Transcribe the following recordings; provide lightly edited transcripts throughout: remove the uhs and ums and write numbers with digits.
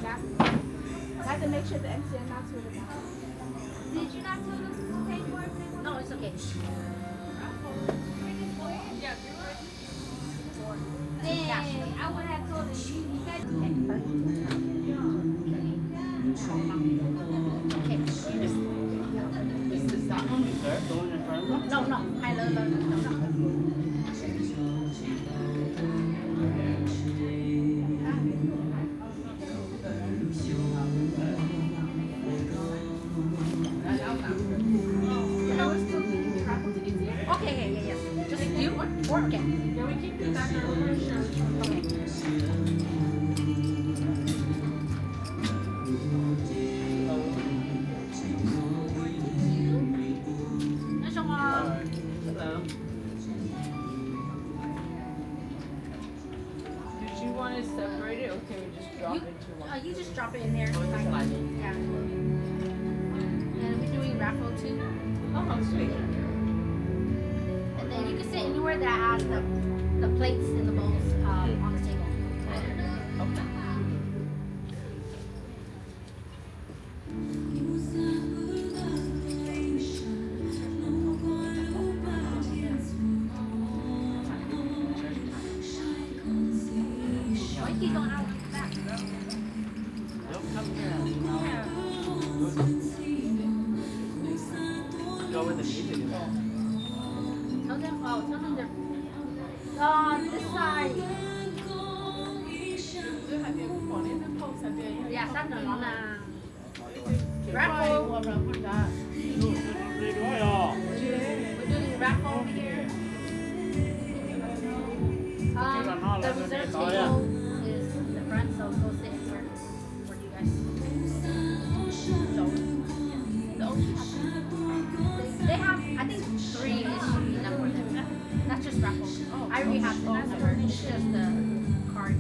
I have to make sure the MCN not to the back. Did you not tell them to pay for it? No, it's okay. Dang, I would have told you. You guys okay. Is that one reserved, the one in front of us? No. I love no. Okay, yeah. Just you or okay. Yeah, we keep the back of her shirt. Okay. Nói chung Hello. Did you want to separate it or can we just drop you, into one? you just drop it in there. Oh, it's Fine. slide. Yeah. And we're doing raffle too. Oh, sweet. And then you can sit anywhere that has the plates and the bowls on the table. Okay. Mikey's going out the back. Nope, come here. Go where the music is. Tell them they're this side. Yeah, sắp nữa nó là raffle. We're doing raffle over here. The reserve table is in the front, so go sit where you guys. They have, I think 3 is should be enough for them. That's just raffle. I already have the number. It's just the card.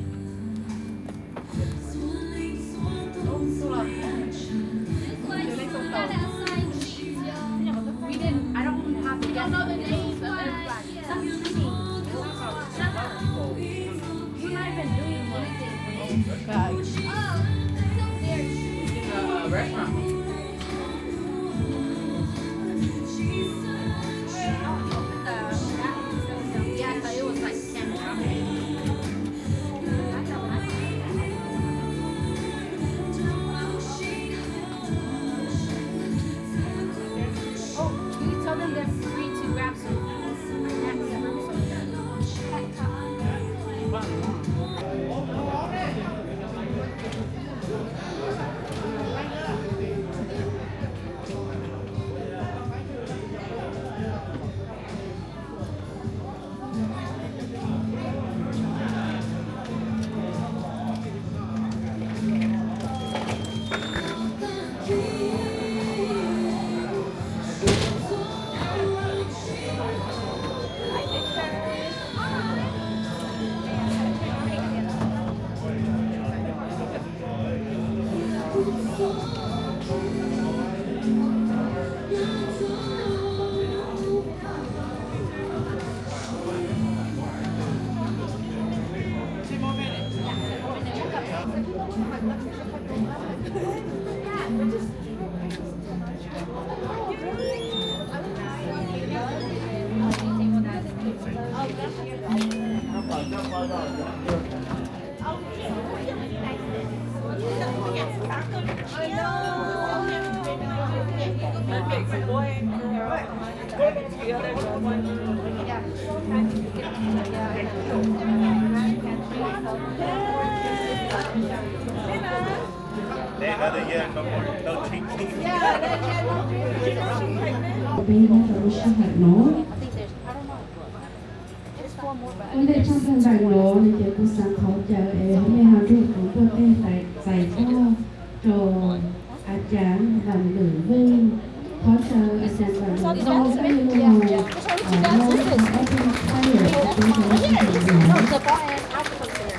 We didn't. I don't have to guess the names, but there's some singing. You're not even doing anything. Restaurant. Yeah, I thought it was like camera. Oh, you tell them they're free to grab some They another year, no cheeky. Being tradition hạt nổ. I think there's, I don't know. There's 4 more, but I Vấn think đề trong phần bài nổ thì chỉ có sáng khó chờ em hay họ rút cũng có tên tại cho trò à chán làm nữ viên khó chờ à chán làm nữ viên với người ở lâu có tên thay đổi chúng tôi sẽ no, the ball and out comes here.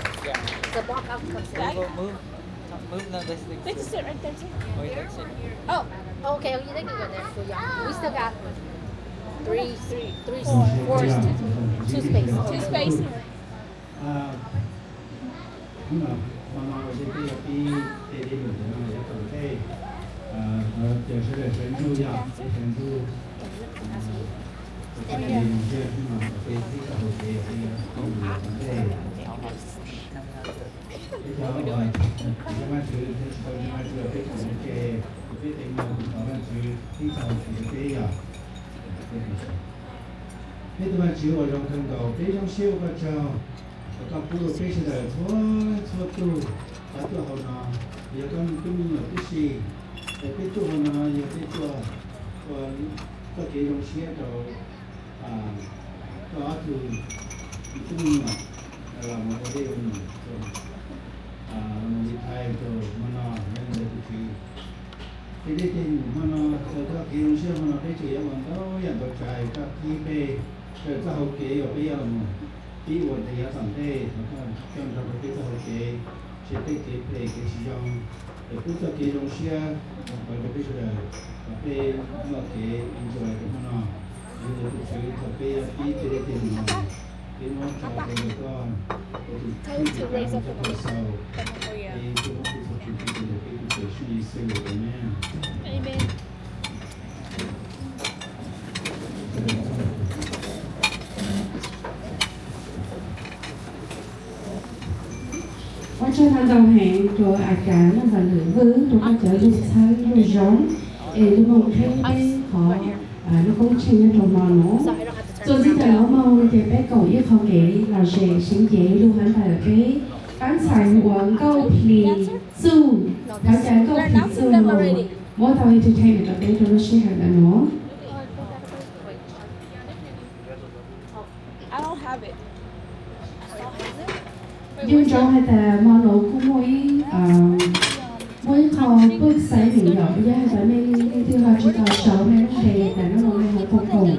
The ball out comes here. Move no, this thing. They just sit right there too. Wait, that's it. Oh, okay. You think you go there? So yeah, we still got three, four, two spaces. 2 spaces. 妈我这边有比这里有的呢也准备就是神助呀，神助，这里有些是嘛，这里头这里有准备。cái cháu rồi nhưng mà chứ nhưng mà chưa biết cũng kê biết tình mà có là chứ khi sau thì cái à thế mà chứ ở trong thân đầu cái trong siêu cái cháu các phụ nữ cái sự đời thua tu và tu hậu nó giờ con cái mình ở cái gì cái tu hậu nó giờ cái tu còn có cái trong siêu đầu có từ cái mình là một cái điều mình mình thay cho mana yang ada tu. Jadi tu mana setelah kirimnya mana pergi yang mana yang tercai kaki pe tercau ke apa yang di waktu yang sampai maka yang dapat tercau ke cepat ke pe ke siang. Lepas tu kirimnya pada pergi tapi nak ke enjoy ke mana yang tu cai tapi di jadi tu mana. Tell him to raise up the voice. Amen. Qua cho thằng đầu hẹn rồi cả nó và lửa vướng rồi có chở dùng sao rồi giống để mong thấy họ nó cũng chừng rồi mà nó rồi bây giờ nó mong thì bé cậu yêu không kể là sẽ sinh chế luôn hắn phải cái bán sản quảng câu thì su bán sản câu thì su rồi mỗi tàu entertainment ở đây cho nó sẽ hàng là nó I don't have it. nhưng trong hai ta mong nó cũng mỗi kho bước sáng mình nhỏ ra và nên thứ hai chúng ta sáu nên nó về là nó mong nên không cùng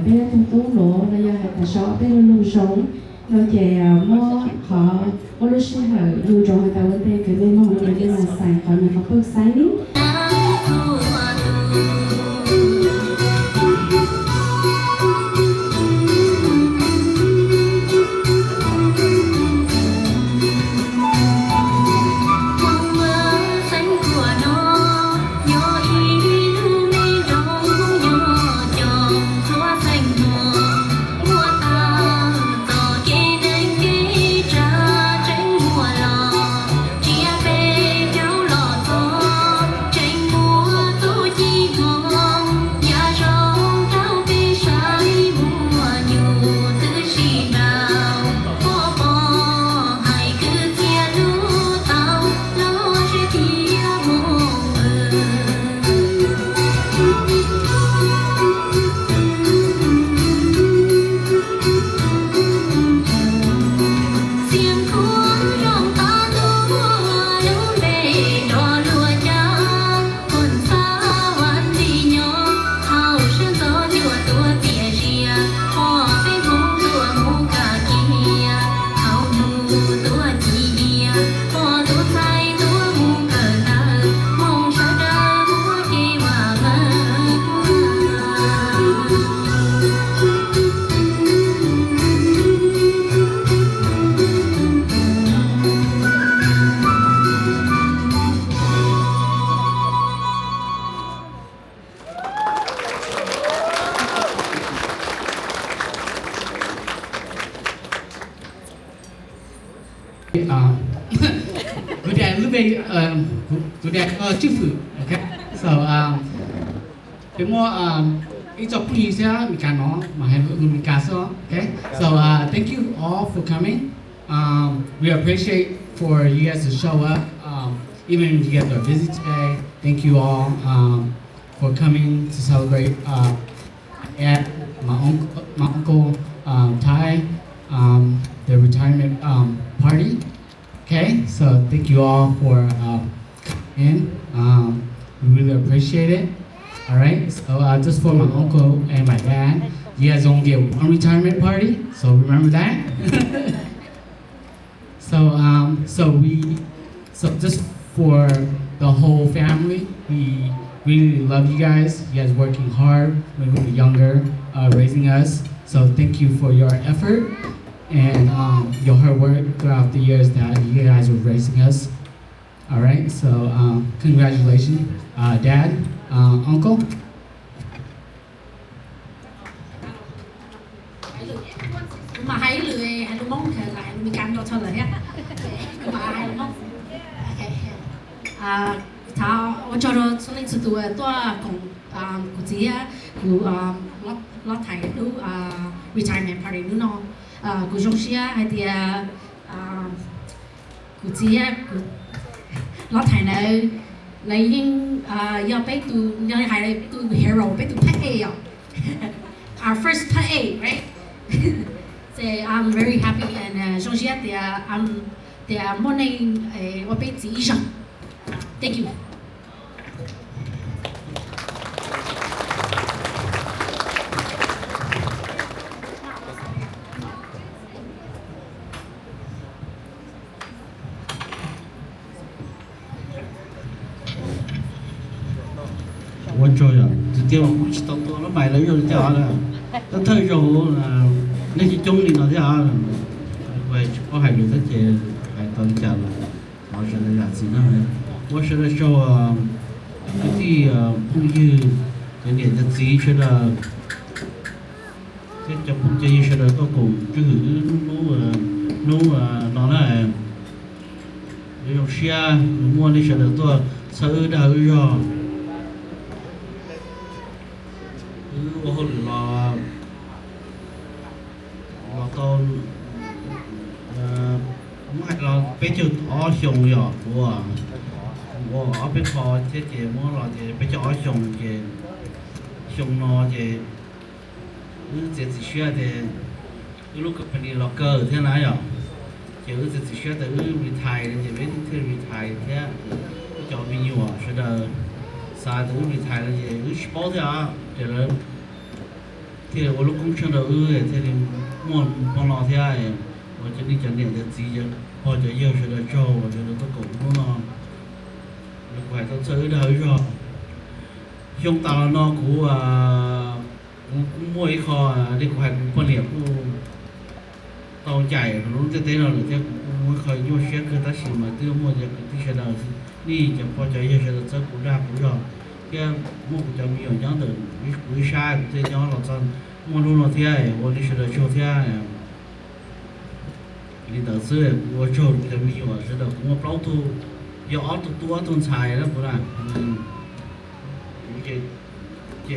bé thông tú lộ là do hạt sáu bé luôn sống nó về mua họ mua lúc sinh hở dù trong hạt vấn đề cái bên mong là cái là xài còn mình có bước sáng đi good day, good day, chúc phụ, okay. So cái mua ít cho please ya, mình can nó mà hay mình can so, okay. So thank you all for coming. We appreciate for you guys to show up, even if you guys are busy today. Thank you all for coming to celebrate at my uncle Ty the retirement party. Okay, so thank you all for coming in. We really appreciate it. All right, so just for my uncle and my dad, you guys don't get one retirement party, so remember that. So just for the whole family, we really love you guys. You guys working hard when we were younger, raising us. So thank you for your effort. and your hard work throughout the years that you guys were raising us. All right, so congratulations, Dad, Uncle. Mà hai lười hai lúa mông thì lại bị cam cho thôi rồi á. Mà hai lúa mông. Thảo 我做咗所以做到多共古子啊，古攞提都retirement party 都喏，古中時啊係啲古子啊攞提你已經要俾到有係到 hero 俾到 pet A 啊，our first pet A right？ So I'm very happy and 中時啊啲morning 我俾自己上 ，thank you。我做呀，直接我去到多了买了肉掉了，那特肉呢，那些中年了掉了，我还留着些还当家了，我说的啥子呢？我说的时候啊，这地朋友有点的自己说的，这就朋友说的都讲，就是弄拿来，有些摸的说的多，吃的肉。我后来到ไม่เราไปจุดอ้อชงหยอกว่าเอาไปพอเจ๊มั่วเราเจ๊ไปจุดอ้อชงเจ๊ชงนอเจ๊เจ๊สิเชื่อเจ๊ลูกกับคนนี้เราเกิดเท่านั้นหรอเจ๊เจ๊สิเชื่อแต่รีไทยเจ๊ไม่ถึงรีไทยแค่จอมีอยู่อ่ะใช่เด้อซาแต่รีไทยแล้วเจ๊สปอร์ตอ่ะเจ๊เลยที่我ลูกกุ้งเชิงเดือที่นี่มั่วปองรอที่ไอ้我这里讲点的直接，或者有些的做，我觉得都够了嘛。你快到这里头说，用到了那股每一个你快不了股，到ใจรู้จะได้เราหรือจะไม่เคยยุ่งเชื่อคือตัดสินมาตื้อมั่วจะที่เชื่อเรานี่จะพอใจเยอะเชื่อจะกูได้กูรอแค่มั่วจะมีอย่างเดิมวิชาจะย้อนเราจะมั่วรู้เราที่ไอ้วันนี้เชื่อเราโชว์ที่ไอ้你当时我做的没有啊，是的，我包头要熬得多种菜了，不然，这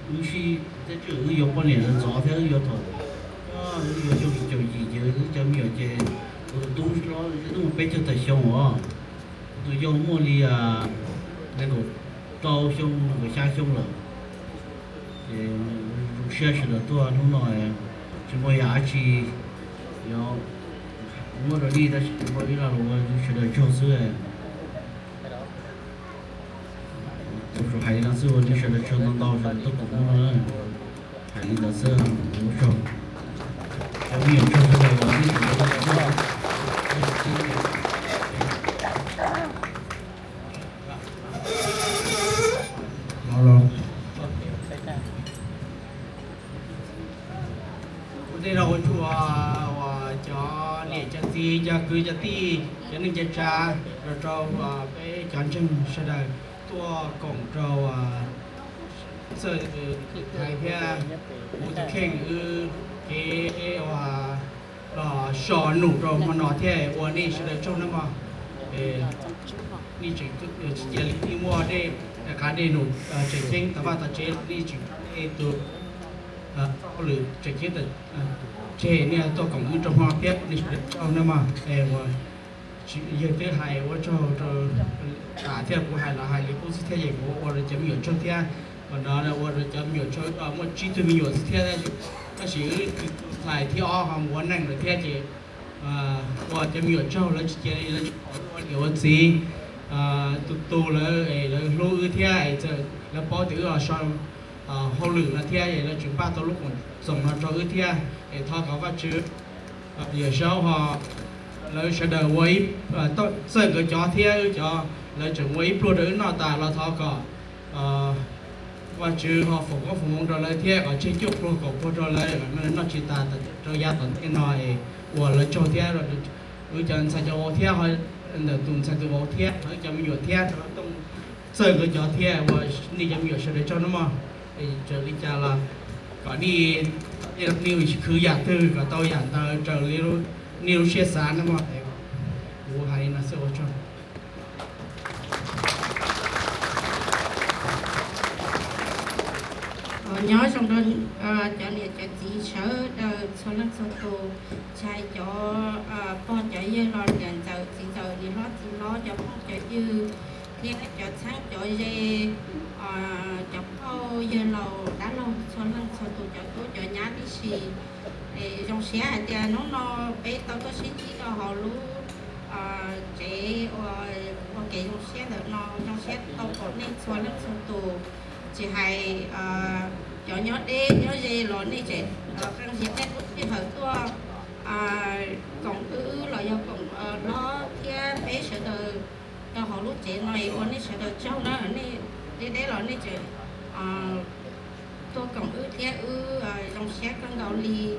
东西这就要半年人早天要头，要就就没有这，我东西咯，这种白就得香哦，都要茉莉啊，那个刀香那个虾香了，入些是的多弄到哎，什么牙齿要。我这里的我一来我就觉得就是哎，就是还有那时候就觉得车上到时都不弄了，还有那时候我说，我没有车出来，我自己好了。我这让我做cho để cho ti cho cứ cho ti cho nên cho cha rồi cho cái chọn chân sau đó tua cổng cho sợi thay theo một cái khen cái là sò nụ rồi mà nó thế và này sẽ được trong nó màนี่จึงจะเลี้ยงมัวได้การได้หนุนจะเก่งแต่ว่าตอนเช้านี่จึงตัวหรือจะคิดแต่เช่เนี่ยตัวของอุจจาระเปียกนี่เอาเนี่ยมาว่าเยอะที่หายว่าจะเทียบกับหายละหายเลยกูสิเทียบอย่างว่าเราจะมีอยู่ช่วงเที่ยวันนั้นเราจะมีอยู่ช่วงว่าจีตัวมีอยู่สิเทียบได้ก็สิหลายที่อ้อของวันนั่งหรือเทียบจีว่าจะมีอยู่ช่วงแล้วจะแล้วเดี๋ยววันซีตัวแล้วรู้เทียบจะแล้วพอถึงช่วงhọ lử là thia vậy là chúng ta tôi lúc còn sống nó cho ư thia để thọ có vật chữ giờ sau họ lấy sẽ đợi quấy tôi sợ cái chó thia cho lấy chừng quấy pro đỡ nó ta là thọ có và chữ họ phục có phục vụ cho lấy thiệt ở trên chụp pro cổ cho lấy mình nó chỉ ta cho gia tận cái nói của lấy cho thiệt rồi bây giờ sai cho thiệt họ để tụi sai cho thiệt họ cho mình thiệt nó tung sợi cái cho thiệt và đi cho mình sợi cho nó mà chờ đi cha là có đi đọc nhiều cứ giả từ có tôi giả từ chờ nhiều chia sẻ nó mà của hai nó sẽ cho nhớ trong đó cho nên cho chị sở số lượng số tù chạy cho con chạy dư lo gần giờ chị giờ đi lo cho con chạy dư thì cho sáng cho dê cho cô dư lâu đã lâu số lượng số tù cho tôi cho nhá đi xì trong xe thì nó bé tao có xí chỉ cho họ lú chị ok trong xe được nó trong xe tao có nên số lượng số tù chỉ hay cho nhớ đi nhớ gì rồi đi chị khăn gì cái cái thời tôi còn là do còn nó kia bé sẽ từ cho họ lúc chị này còn đi sẽ từ cháu nó ở đây đi đấy rồi đi chị tôi còn kia trong xe con gạo lì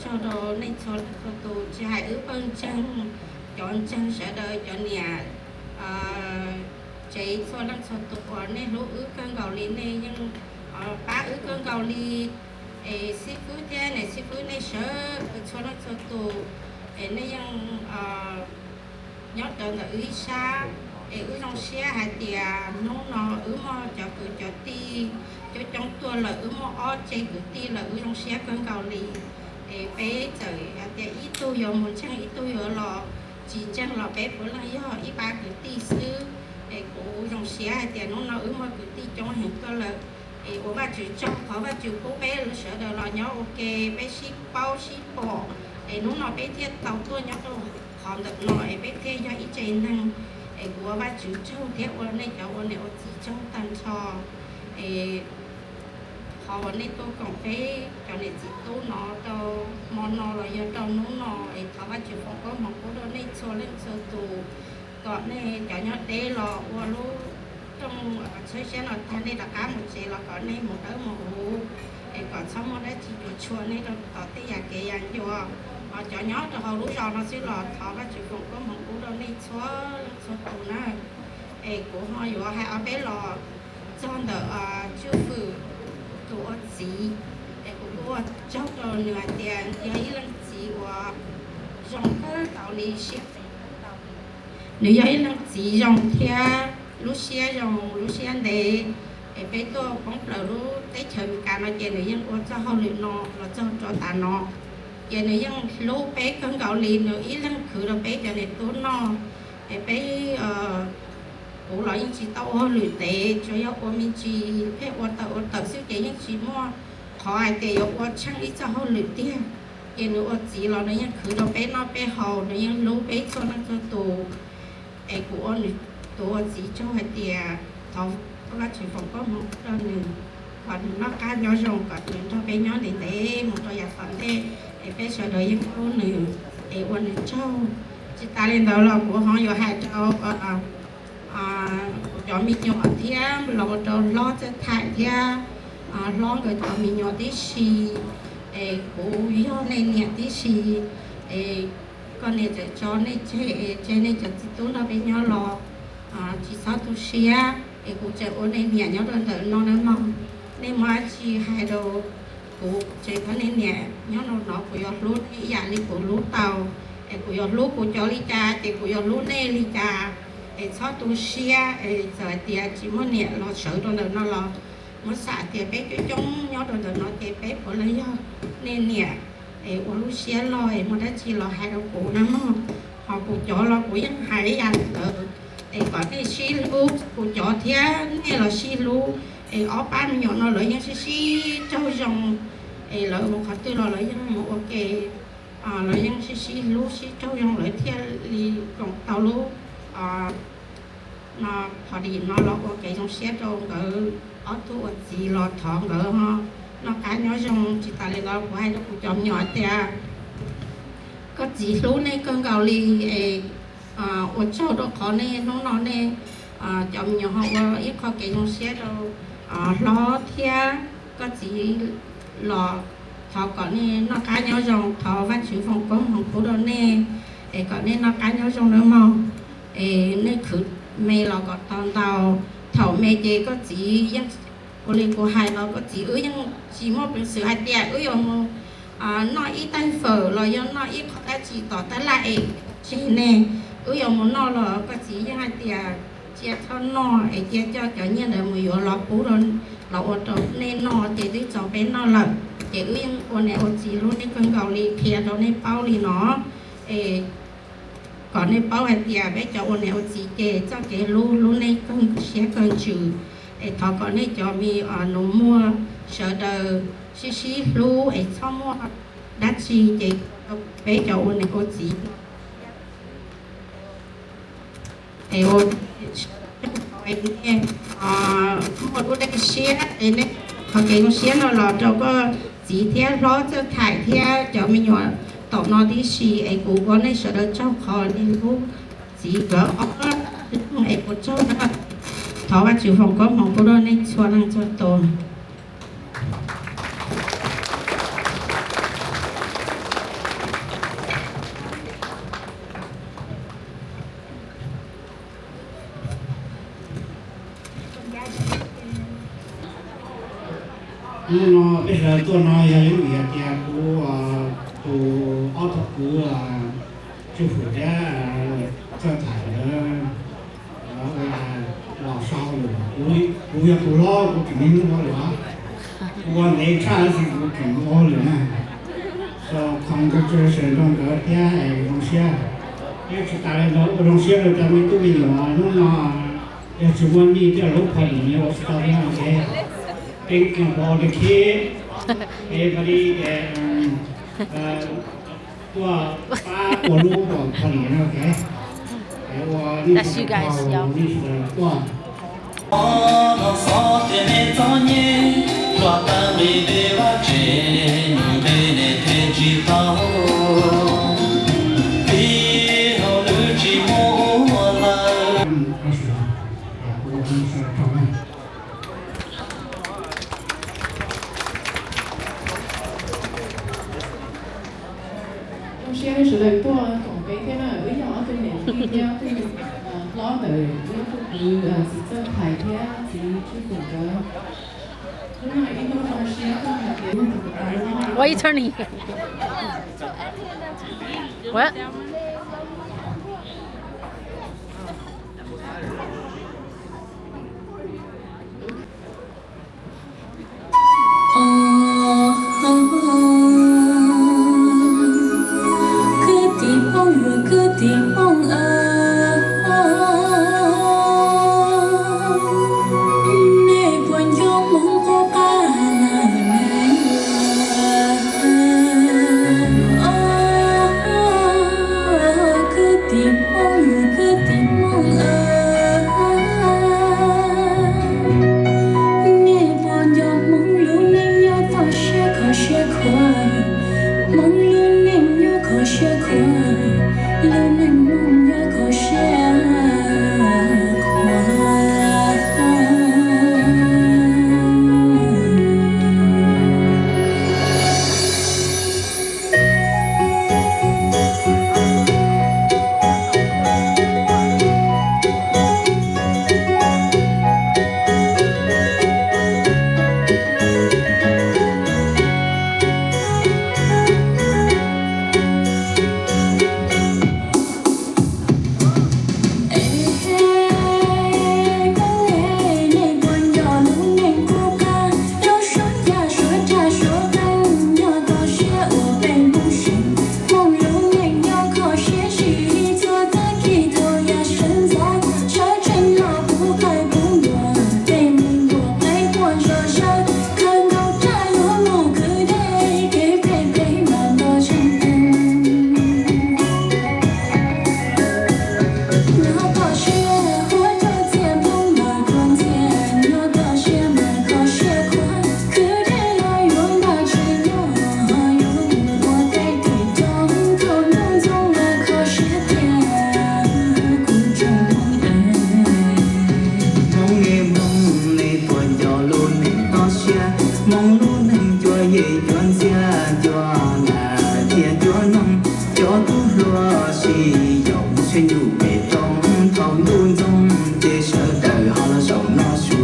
cho đồ nên cho tôi chỉ hay bên chân chọn chân sẽ đợi cho nhà chị cho năng số tụ nên lúc con gạo lì này nhưng ba con gạo lì xí phứ thế này xí phứ này sợ cho năng số tụ nên nhưng nhớ tới là xa trong xe hay thì nó mà cho cứ cho ti cho trong tua là mà ở trên cứ ti là trong xe con gạo lì bé trời thì ít tôi giờ muốn chẳng ít tôi giờ là chỉ chẳng là bé bữa nay do ít ba cứ ti xứ của dòng xe thì nó mà cứ ti trong hiện cơ là của ba chữ trong có ba chữ cố bé nó sợ đời là nhớ ok bé ship bao ship bỏ nó bé thiết tàu tôi nhớ đâu còn được nói bé thiết do ít trên năng của ba chữ trong thiết qua này cháu qua này chỉ trong tan cho họ này tôi còn bé cho nên chỉ tôi nó đâu món nó là do đâu nó thảo ba chữ không có món của đó này cho lên sơ tù còn này cho nhớ đây là qua lúc trong xây xe là thay đây là cá một xe là còn này một đứa một hũ còn xong rồi đấy chỉ chuột chuột này đâu có cái nhà kề ăn cho cho nhớ cho họ lúc rồi nó sẽ là thọ ba chữ không có một hũ đâu này số tù này của họ vừa hay ở bé lò trong đợt chưa phử tụ gì của cháu cho nửa tiền giấy lần gì của dòng cái tàu đi ship nếu giấy lần gì dòng theo Lucia để bé tôi cũng là lúc tới chơi cả nó chơi nữa nhưng cho họ luyện nó là cho ta nó chơi nữa nhưng lúc bé con gạo lì nữa ít lần khử là bé cho nên tôi nó bé cũng là những chị tao họ luyện tệ cho nhau của mình chỉ bé qua tàu siêu chế những chị mua họ ai tệ qua chẳng ít cho họ luyện tiền chơi nữa chỉ là nó những khử là bé nó bé hầu nữa nhưng lúc bé cho nó cho tù của tôi chỉ cho hai tiền thầu các chị phòng có một đơn nữa còn nó cá nhỏ rồng còn những cho bé nhỏ để một đôi giặt phần thế bé sợ đợi những cô nữa quan điểm châu chị ta lên đó là của họ vừa hai châu cho mình nhỏ thêm lo cho thải thêm lo người cho mình nhỏ tí xì của do nên nhẹ tí xì con này cho nên chơi nên cho chị tú nó bé nhỏ lo chỉ sao tu xia cũng chơi ôn này nhẹ nhớ đơn đợi nó mong nên mà chỉ hai đồ của chơi có nên nhẹ nhớ nó của giọt lúa này giả li của lúa tàu của giọt lúa của cho li cha thì của giọt lúa này li cha sao tu xia giờ thì chỉ muốn nhẹ nó sợ đơn đợi nó lo muốn xả thì bé cho chúng nhớ đơn đợi nó thì bé của lấy do nên nhẹ của lúa xia lo mà đã chỉ lo hai đồ của nó họ của cho lo của dân hải ăn có cái xí lú của chó thế này là xí lú ở ban nhỏ nó lấy những xí châu rồng lợi một hạt tư là lấy những một ok lấy những xí lú xí châu rồng lấy theo đi còn tàu lú nó họ đi nó lo ok trong xe đâu ở tu gì lo thòng đỡ ha nó cá nhỏ rồng chỉ ta lấy đó của hai nó của chó nhỏ thế có gì lú này con gạo lì ở chỗ đó có này nó này chồng nhỏ họ ít có cái trong xe đâu lo thia có chỉ lo thọ có nên nó cá nhau dòng thọ văn chữ phòng công phòng cố đó nè có nên nó cá nhau dòng nữa mà nên cứ mẹ lo có tao tao thọ mẹ chị có chỉ những cô liên cô hai lo có chỉ những chỉ mộtเป็นsự hai tiệt ông nói ít tay phở rồi do nói ít họ chỉ tỏ ta lại chỉ nè ông nó là có chỉ những hai tiệt chỉ cho nó chỉ cho như là mùi ở lọ cũ rồi lọ ở trong nên nó chỉ để cho bên nó là chỉ ông này ông chỉ luôn đi con gạo li kia đó nên bao li nó còn nên bao hai tiệt bé cho ông này ông chỉ kể cho cái luôn này con sẽ con chữ thọ còn nên cho mi nó mua sợ đời xí lu xong mua đắt chi chị bé cho ông này cô chỉ ô một cái đây xé này họ cái con xé nó lọt cho có chỉ theo đó cho thải theo cho mình nhỏ tỏ nó đi xì cụ có này sợ đời trong kho đi lu chỉ có một chỗ đó thọ và chịu phòng có phòng cô đó nên xóa năng cho tôi nó bây giờ tôi nói là những việc kia của ô tô của chính phủ đã cho thải đó là lò sau rồi của việc của lo của cái mình nó là của này cha thì của cái nó là so không có chơi sử dụng cái kia đồng xe cái chúng ta nó đồng xe rồi ta mới tu bình là nó chỉ muốn đi theo lúc phải như ở sau đó cái thinking about the kid everybody của ba củaลูกของคนนี้โอเคThat's you guys, y'all. share cái sự đời của còn cái nó ở nhỏ tôi này kia nhau tôi lo về từ sự thải theo thì chứ cũng có Why are you turning? What? cho tu lo si dòng xuyên dù bề trong thòng đuôi trong để sợ đời họ là sầu nó su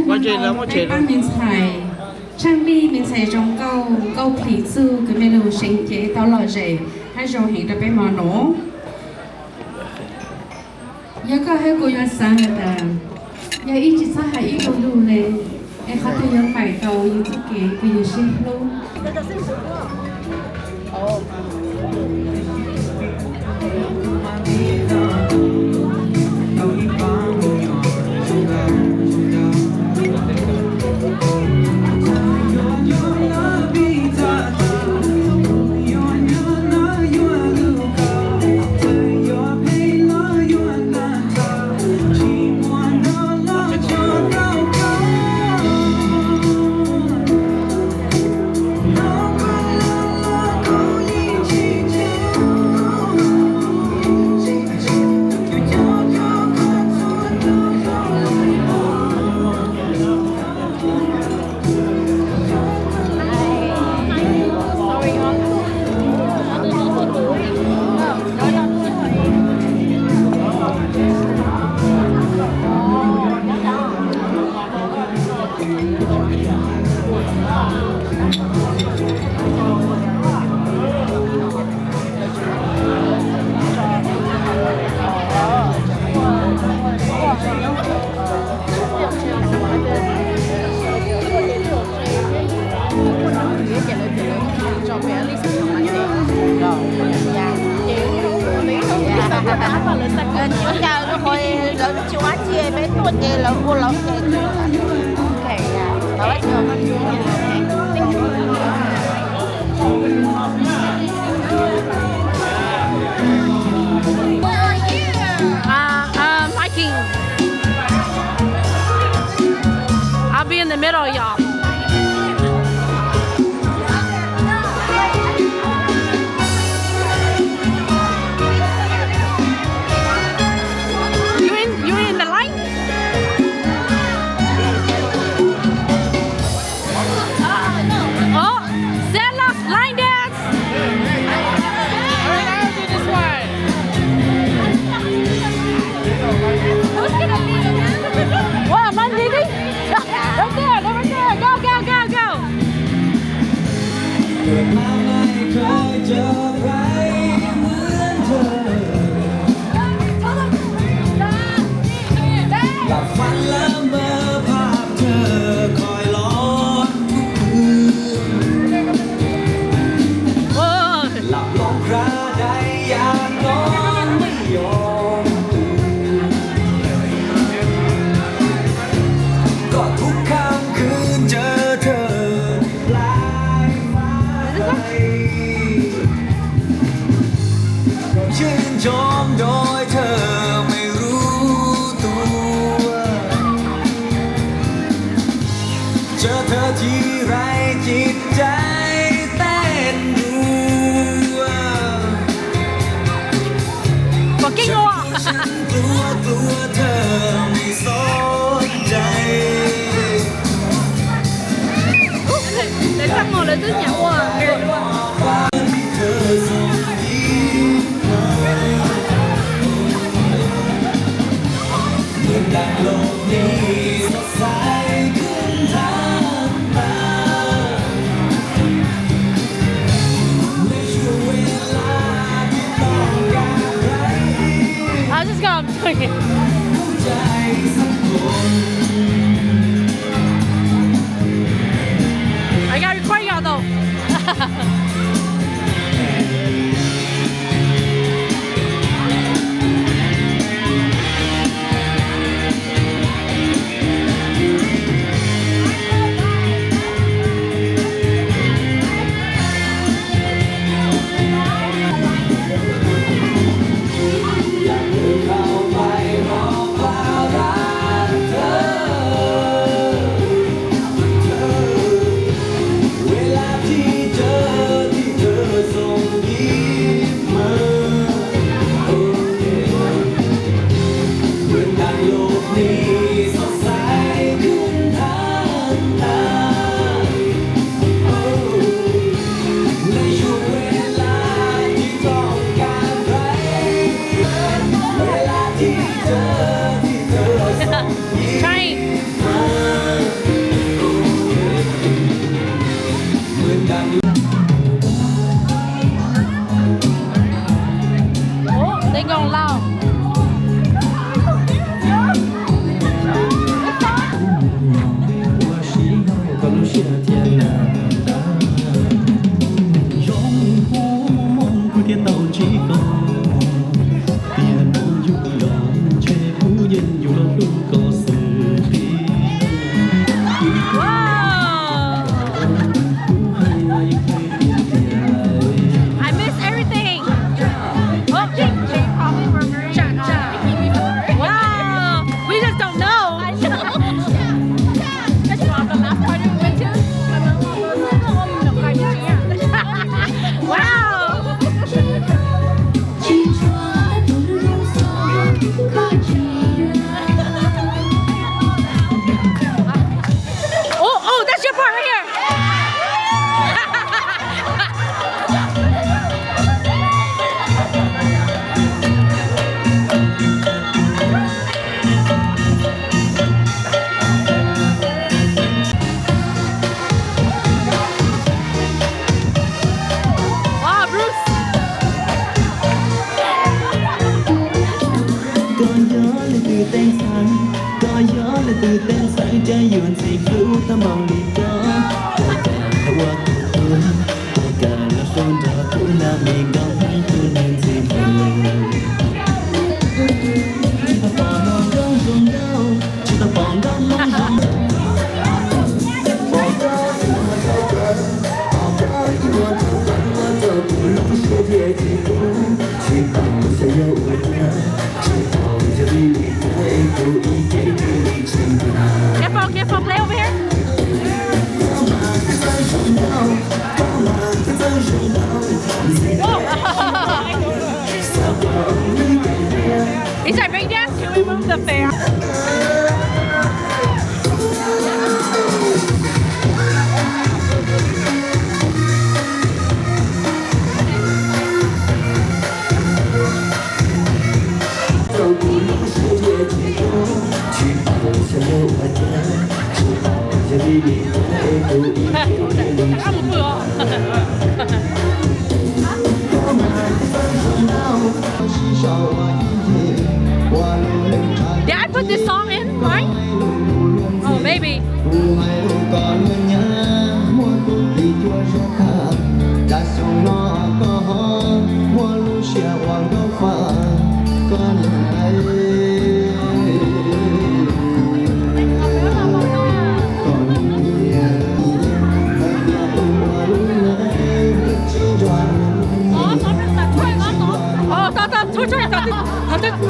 Quá trình lắm, quá trình lắm. Mình xài trang bị mình xài trong câu phí sư cái mình đầu sinh chế tao lò rể hay rồi hiện ra bên mà nó. Giờ có hai cô giáo sáng là giờ ít chỉ sao hay ít công đủ này em khác tôi giờ phải tàu như thế cái gì xin luôn. I'll be in the middle, y'all. You in the line? Oh, Stella, line dance. I'll do this one. Who's gonna lead? What am I leading? Right there, right there. Go, go, go, go. เกิดมาไม่เคยเจอใครเหมือนเธอหลับฝันและเมื่อภาพเธอคอยล้อนทุกคืนหลับลงคราใดอยากนอนไม่ยอมก็ทุกค่ำคืนเจอเธอปลายฟ้าชื่นชมโดยเธอไม่รู้ตัวเจอเธอที่ไรจิตใจเต้นรัว Fucking ฉันกลัวเธอไม่สนใจ Để xong rồi, để tôi nhậu à. เธอส่งยิ้มมาเหมือนดังโลกนี้สดใสขึ้นทางตาในช่วงเวลาที่ต้องการใคร I'll just go. I'm doing it. ใจสักคน I gotta record y'all though. They gonna loud. I miss everything. Oh, they probably were very wow, we just don't know. I know. That's why the last party we went to, my mom was like, oh, wow. Oh, that's your part right here. Wow, Bruce. Có gió lên từ tên sáng, có gió lên từ tên sáng trái duyên gì cứu ta mong đi đó. Tất cả là qua cuộc đời, tất cả là son đã cũng là mình gắng tôi nên gì mình. Chỉ ta bỏ nó không dùng đâu, chỉ ta bỏ nó không dùng. Bỏ đó thì nó đâu cần, bỏ đó thì nó đâu cần, bỏ đó thì nó sẽ thế gì cũng chỉ còn sẽ yêu nhau. Careful, play over here. Is that break dance? Can we move the fair? Did I put this song in, right? Oh, maybe.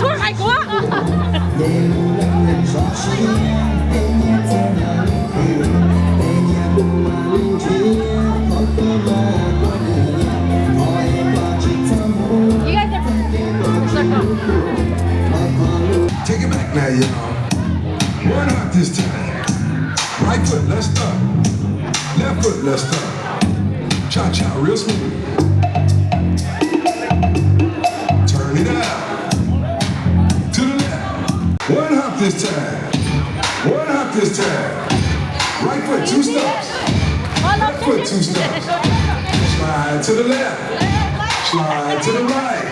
Thôi hay quá. Take it back now, y'all. One hop this time. Right foot, let's start. Left foot, let's start. Cha-cha, real smooth. Turn it out. To the left. One hop this time. One hop this time. Right foot, 2 steps. Left foot, 2 steps. Slide to the left. Slide to the right.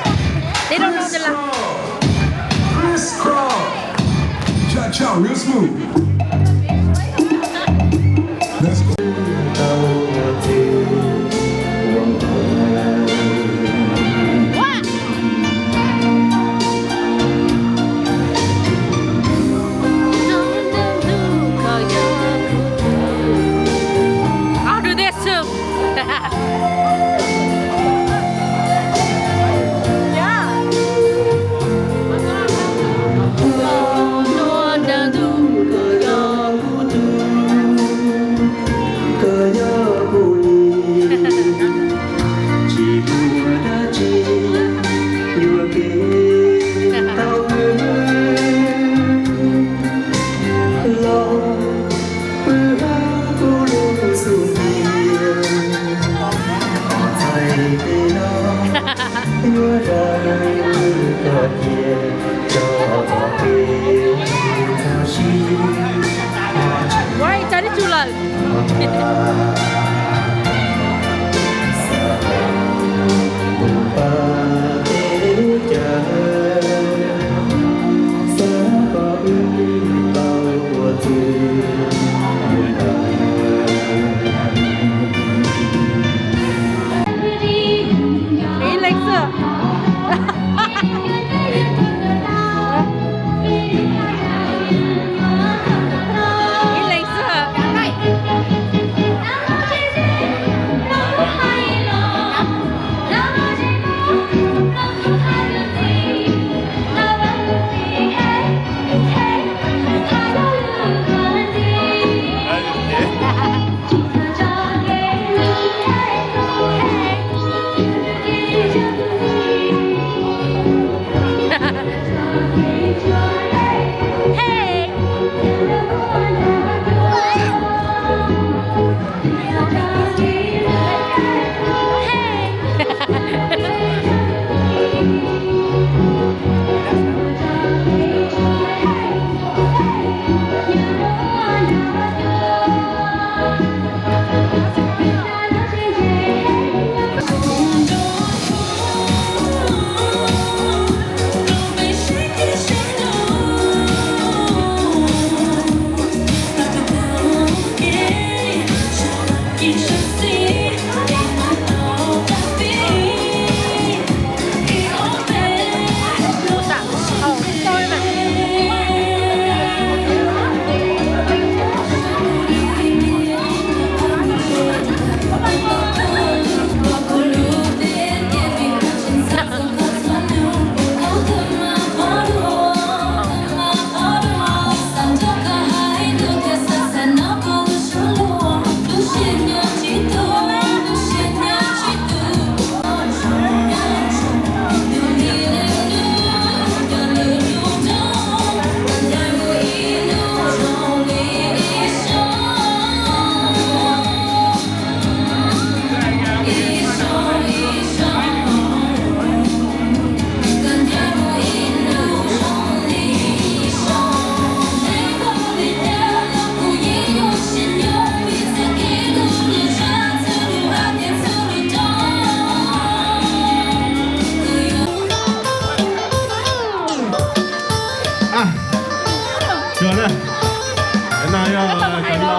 They don't know the left. Crisscross. Cha-cha, real smooth. Let's go. I'll do this too. Why is that too loud? Hãy subscribe cho kênh Ghiền Mì Gõ để không bỏ lỡ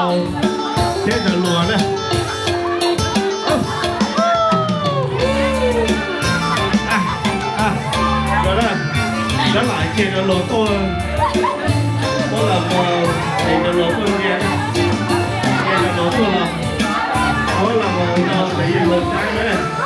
chế giờ lùa đây rồi đó trở lại chế giờ lùa tôi làm chế giờ lùa tôi nghe chế giờ lùa tôi là có làm tại vì lùa trái nữa